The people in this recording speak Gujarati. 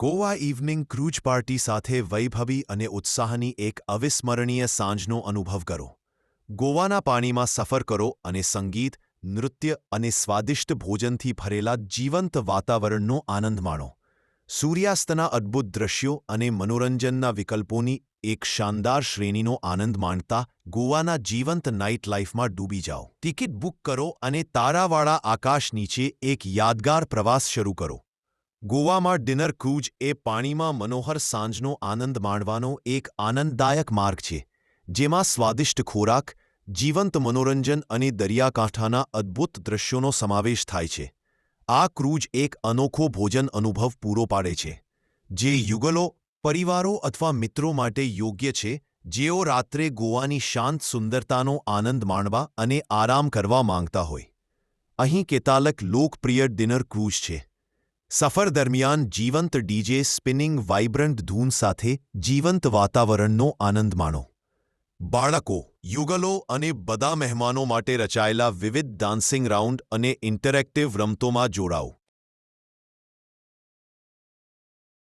ગોવા ઇવનિંગ ક્રૂઝ પાર્ટી સાથે વૈભવી અને ઉત્સાહની એક અવિસ્મરણીય સાંજનો અનુભવ કરો. ગોવાના પાણીમાં સફર કરો અને સંગીત, નૃત્ય અને સ્વાદિષ્ટ ભોજનથી ભરેલા જીવંત વાતાવરણનો આનંદ માણો. સૂર્યાસ્તના અદ્ભુત દૃશ્યો અને મનોરંજનના વિકલ્પોની એક શાનદાર શ્રેણીનો આનંદ માણતા ગોવાના જીવંત નાઇટ લાઇફમાં ડૂબી જાઓ. ટિકિટ બુક કરો અને તારાવાળા આકાશ નીચે એક યાદગાર પ્રવાસ શરૂ કરો. ગોવામાં ડિનર ક્રૂઝ એ પાણીમાં મનોહર સાંજનો આનંદ માણવાનો એક આનંદદાયક માર્ગ છે, જેમાં સ્વાદિષ્ટ ખોરાક, જીવંત મનોરંજન અને દરિયાકાંઠાના અદ્ભુત દૃશ્યોનો સમાવેશ થાય છે. આ ક્રૂઝ એક અનોખો ભોજન અનુભવ પૂરો પાડે છે, જે યુગલો, પરિવારો અથવા મિત્રો માટે યોગ્ય છે જેઓ રાત્રે ગોવાની શાંત સુંદરતાનો આનંદ માણવા અને આરામ કરવા માંગતા હોય. અહીં કેટલાક લોકપ્રિય ડિનર ક્રૂઝ છે. સફર દરમિયાન જીવંત ડીજે સ્પિનિંગ વાઇબ્રન્ટ ધૂન સાથે જીવંત વાતાવરણનો આનંદ માણો. બાળકો, યુગલો અને બધા મહેમાનો માટે રચાયેલા વિવિધ ડાન્સિંગ રાઉન્ડ અને ઇન્ટરેક્ટિવ રમતોમાં જોડાઓ.